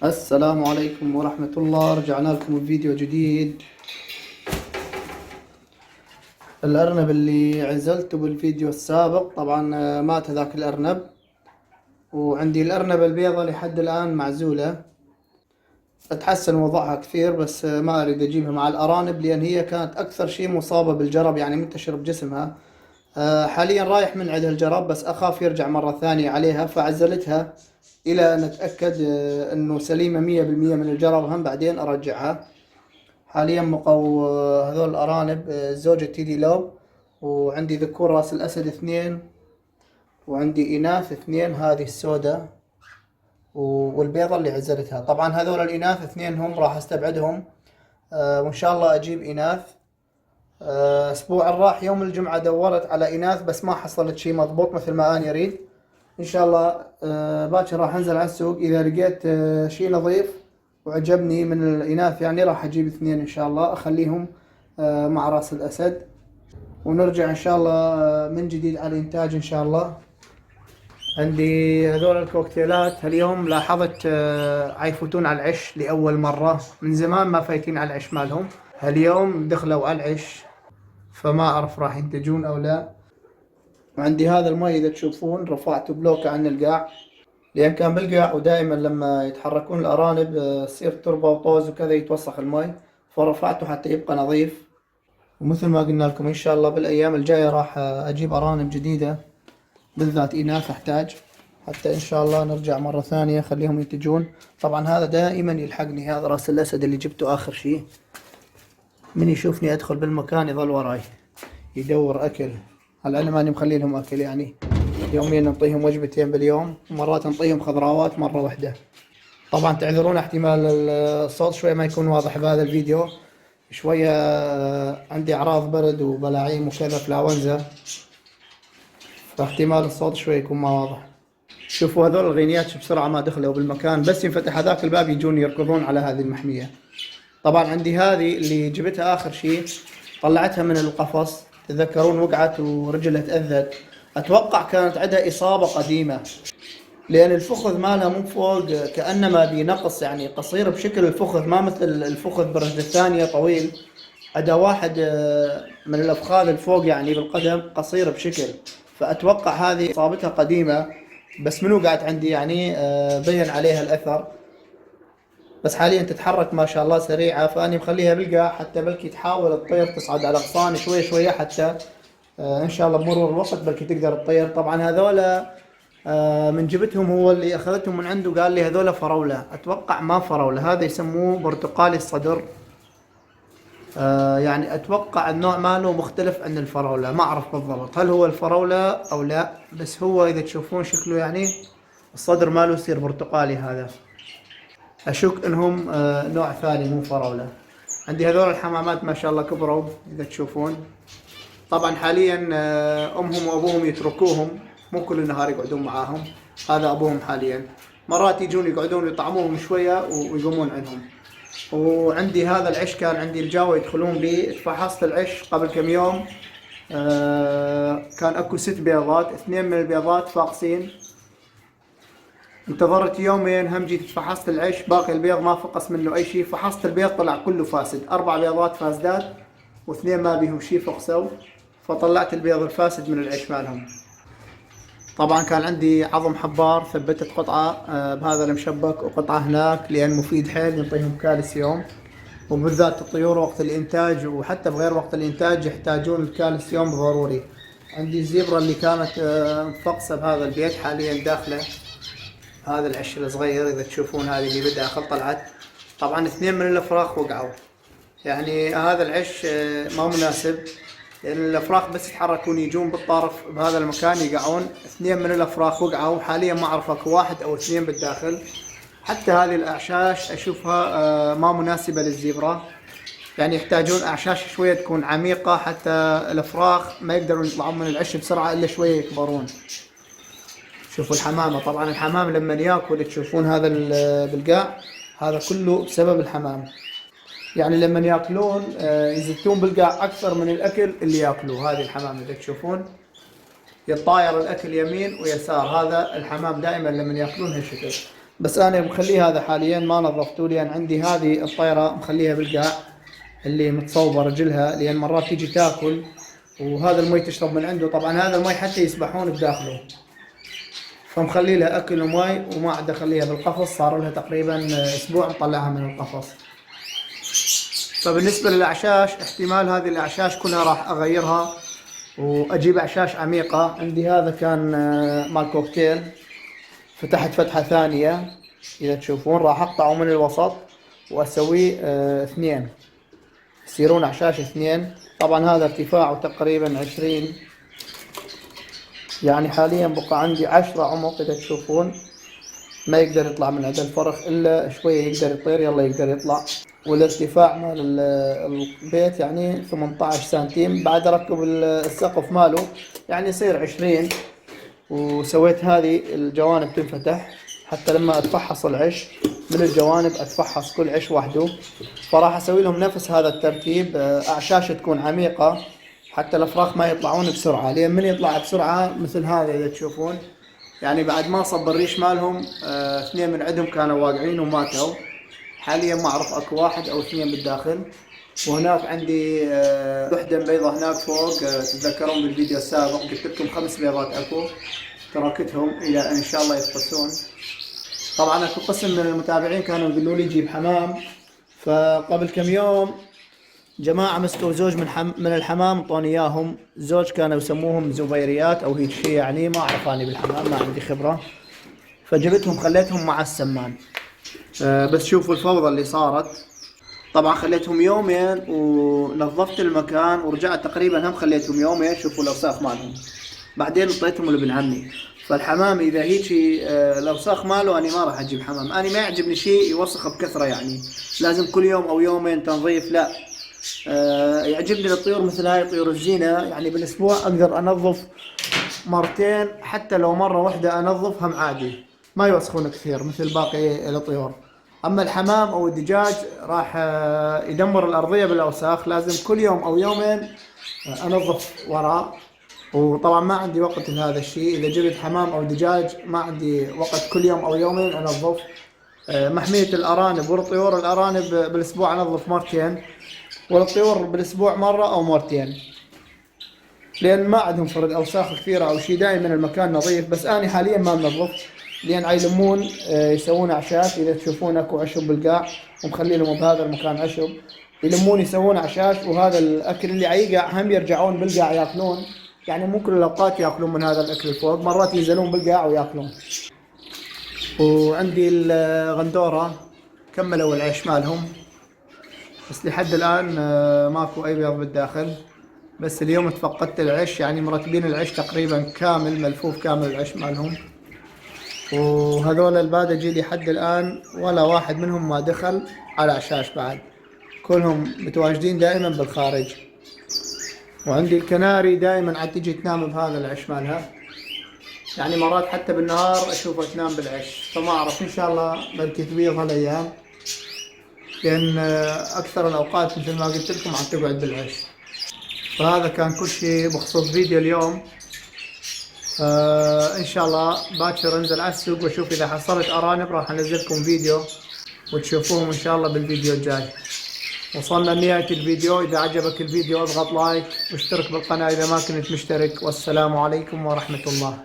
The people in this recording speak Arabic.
السلام عليكم ورحمة الله. رجعنا لكم بفيديو جديد. الأرنب اللي عزلته بالفيديو السابق طبعا مات هذاك الأرنب، وعندي الأرنب البيضة لحد الآن معزولة. اتحسن وضعها كثير، بس ما أريد أجيبها مع الأرانب لأن هي كانت أكثر شيء مصابة بالجرب، يعني منتشر بجسمها. حاليا رايح من عندها الجرب، بس أخاف يرجع مرة ثانية عليها، فعزلتها إلى أن أتأكد أنه سليمة 100% من الجرب، هم بعدين أرجعها. حاليا بقوا هذول الأرانب زوجة تيدي لو، وعندي ذكور راس الأسد 2، وعندي إناث 2، هذه السوداء والبيضة اللي عزلتها. طبعا هذول الإناث 2 هم راح استبعدهم، وإن شاء الله أجيب إناث. أسبوع راح يوم الجمعة دورت على إناث، بس ما حصلت شيء مضبوط مثل ما أنا أريد. إن شاء الله باكر راح أنزل على السوق، إذا لقيت شيء نظيف وعجبني من الإناث يعني راح أجيب 2 إن شاء الله، أخليهم مع راس الأسد، ونرجع إن شاء الله من جديد على الإنتاج إن شاء الله. عندي هذول الكوكتيلات اليوم لاحظت عيفتون على العش لأول مرة، من زمان ما فايتين على العش مالهم، اليوم دخلوا على العش، فما أعرف راح ينتجون أو لا. وعندي هذا المي إذا تشوفون رفعته بلوكة عن القاع، لأن كان بالقاع ودائما لما يتحركون الأرانب تصير تربة وطوز وكذا يتوسخ المي، فرفعته حتى يبقى نظيف. ومثل ما قلنا لكم إن شاء الله بالأيام الجاية راح أجيب أرانب جديدة، بالذات إناث أحتاج، حتى إن شاء الله نرجع مرة ثانية خليهم ينتجون. طبعا هذا دائما يلحقني، هذا رأس الأسد اللي جبته آخر شيء، من يشوفني أدخل بالمكان يظل وراي يدور أكل، على العلم أني مخلي لهم أكل، يعني يوميا نعطيهم وجبتين باليوم، ومرات نعطيهم خضروات مرة واحدة. طبعا تعذرون احتمال الصوت شوية ما يكون واضح بهذا الفيديو، شوية عندي أعراض برد وبلاعيم وكذا فلاونزا، فاحتمال الصوت شوي يكون ما واضح. شوفوا هذول الغينيات بسرعة ما دخلوا بالمكان، بس ينفتح هذاك الباب يجون يركضون على هذه المحمية. طبعا عندي هذه اللي جبتها آخر شيء، طلعتها من القفص، تذكرون وقعت ورجلها تأذت، أتوقع كانت عندها إصابة قديمة، لأن الفخذ مالها من فوق كأنما بنقص، يعني قصير بشكل الفخذ، ما مثل الفخذ بالرجل الثانية طويل. عدا واحد من الأفخاذ الفوق يعني بالقدم قصير بشكل، فأتوقع هذه إصابتها قديمة، بس من وقعت عندي يعني بين عليها الأثر. بس حاليا تتحرك ما شاء الله سريعة، فأني مخليها بالقاع حتى بلكي تحاول تطير تصعد على أغصان شوي شوية، حتى إن شاء الله بمرور الوقت بلكي تقدر تطير. طبعا هذولا من جبتهم هو اللي أخذتهم من عنده، قال لي هذولا فراولة، أتوقع ما فراولة، هذا يسموه برتقالي الصدر. يعني أتوقع النوع ماله مختلف عن الفراولة، ما أعرف بالضبط هل هو الفراولة أو لا، بس هو إذا تشوفون شكله يعني الصدر ماله يصير برتقالي، هذا أشك إنهم نوع ثاني مو فراولة. عندي هذول الحمامات ما شاء الله كبروا إذا تشوفون. طبعا حاليا أمهم وأبوهم يتركوهم، مو كل النهار يقعدون معاهم، هذا أبوهم حاليا، مرات يجون يقعدون يطعموهم شوية ويقومون عنهم. وعندي هذا العش كان عندي الجاوة يدخلون بي، فحصت العش قبل كم يوم، كان اكو 6 بيضات، 2 من البيضات فاقسين، انتظرت يومين هم جيت فحصت العش، باقي البيض ما فقس منه اي شيء، فحصت البيض طلع كله فاسد، 4 بيضات فاسدات و2 ما بيهم شيء فقسوا، فطلعت البيض الفاسد من العش مالهم. طبعا كان عندي عظم حبار، ثبتت قطعة بهذا المشبك وقطعة هناك، لأن مفيد حيل يعطيهم كالسيوم، وبالذات الطيور وقت الإنتاج وحتى بغير وقت الإنتاج يحتاجون الكالسيوم ضروري. عندي الزبرة اللي كانت مفقسة بهذا البيت حاليا داخله هذا العش الصغير، إذا تشوفون هذه اللي بالداخل طلعت. طبعا 2 من الأفراخ وقعوا، يعني هذا العش ما مناسب، لأن الأفراخ بس يتحركون يجون بالطرف بهذا المكان يقعون. 2 من الأفراخ وقعوا، حاليا ما أعرف أكو 1 أو 2 بالداخل. حتى هذه الأعشاش أشوفها ما مناسبة للزبرة، يعني يحتاجون أعشاش شوية تكون عميقة، حتى الأفراخ ما يقدرون يطلعون من العش بسرعة إلا شوية يكبرون. شوفوا الحمامة، طبعا الحمام لما ياكل تشوفون هذا بالقاع، هذا كله بسبب الحمام، يعني لما ياكلون يزتون بالقاع اكثر من الاكل اللي ياكلوه. هذه الحمام اذا تشوفون يطاير الاكل يمين ويسار، هذا الحمام دائما لما ياكلون هالشكل. بس انا مخليه هذا حاليا ما نظفته، لان عندي هذه الطيرة مخليها بالقاع اللي متصوبة رجلها، لان مرات تيجي تاكل وهذا المي تشرب من عنده. طبعا هذا المي حتى يسبحون بداخله، فمخلي لها اكل ومي، وما عاد اخليها بالقفص، صار لها تقريبا اسبوع مطلعها من القفص. فبالنسبة للاعشاش، احتمال هذه الاعشاش كلها راح اغيرها واجيب اعشاش عميقة. عندي هذا كان مال كوكتيل، فتحت فتحة ثانية اذا تشوفون، راح اقطعه من الوسط واسويه اثنين، يصيرون اعشاش اثنين. طبعا هذا ارتفاعه تقريبا 20، يعني حاليا بقى عندي 10 عمق اذا تشوفون. ما يقدر يطلع من عند الفرخ الا شوية، يقدر يطير يلا يقدر يطلع. والارتفاع مال البيت يعني 18 سنتيم، بعد اركب السقف ماله يعني يصير 20. وسويت هذه الجوانب تنفتح حتى لما اتفحص العش من الجوانب اتفحص كل عش وحده. فراح اسوي لهم نفس هذا الترتيب، اعشاش تكون عميقة حتى الافراخ ما يطلعون بسرعة، لان من يطلع بسرعة مثل هذا اذا تشوفون، يعني بعد ما صب الريش مالهم اثنين من عندهم كانوا واقعين وماتوا. حاليا ما اعرف اكو واحد او اثنين بالداخل. وهناك عندي وحدة بيضة هناك فوق، تتذكرون بالفيديو السابق قلت لكم 5 بيضات اكو، تركتهم الى ان شاء الله يفقسون. طبعا اكو قسم من المتابعين كانوا يقولوا لي جيب حمام، فقبل كم يوم جماعة مسكوا زوج من الحمام، طوني اياهم زوج كانوا يسموهم زبيريات او هيك شيء، يعني ما اعرف اني بالحمام ما عندي خبرة، فجبتهم خليتهم مع السمان. بس شوفوا الفوضى اللي صارت. طبعا خليتهم يومين ونظفت المكان ورجعت تقريبا هم خليتهم يومين. شوفوا الاوساخ مالهم، بعدين اعطيتهم لابن عمي. فالحمام اذا هيك الاوساخ ماله انا ما راح اجيب حمام. انا ما يعجبني شيء يوسخ بكثرة، يعني لازم كل يوم او يومين تنظيف، لا. يعجبني الطيور مثل هاي طيور الزينة، يعني بالاسبوع اقدر انظف مرتين، حتى لو مرة واحدة انظف هم عادي، ما يوسخون كثير مثل باقي الطيور. اما الحمام او الدجاج راح يدمر الارضية بالاوساخ، لازم كل يوم او يومين انظف وراه. وطبعا ما عندي وقت لهذا الشيء، اذا جبت حمام او دجاج ما عندي وقت كل يوم او يومين انظف. محمية الارانب والطيور، الارانب بالاسبوع انظف مرتين، والطيور بالاسبوع مرة او مرتين، لان ما عندهم فرد اوساخ كثيرة او شيء، دائما المكان نظيف. بس انا حاليا ما منظف، لان عيلمون يسوون اعشاش. اذا تشوفون اكو عشب بالقاع ومخلي لهم بهذا المكان عشب، يلمون يسوون اعشاش، وهذا الاكل اللي عيقع هم يرجعون بالقاع ياكلون، يعني مو كل الاوقات ياكلون من هذا الاكل الفوق، مرات ينزلون بالقاع وياكلون. وعندي الغندورة كملوا العيش مالهم، بس لحد الان ماكو اي بيض بالداخل. بس اليوم تفقدت العش، يعني مرتبين العش تقريبا كامل ملفوف كامل العش مالهم. وهذول البادة جيلي حد الآن ولا واحد منهم ما دخل على عشاش بعد، كلهم متواجدين دائما بالخارج. وعندي الكناري دائما عاد تجي تنام بهذا العش مالها، يعني مرات حتى بالنهار أشوفها تنام بالعش. فما أعرف، إن شاء الله بلكي تبيض هالأيام، لأن أكثر الأوقات مثل ما قلت لكم عاد تقعد بالعش. فهذا كان كل شيء بخصوص فيديو اليوم. ان شاء الله باكر انزل على السوق واشوف اذا حصلت ارانب، راح انزلكم فيديو وتشوفوهم ان شاء الله بالفيديو الجاي. وصلنا لنهاية الفيديو، اذا عجبك الفيديو اضغط لايك واشترك بالقناة اذا ما كنت مشترك، والسلام عليكم ورحمة الله.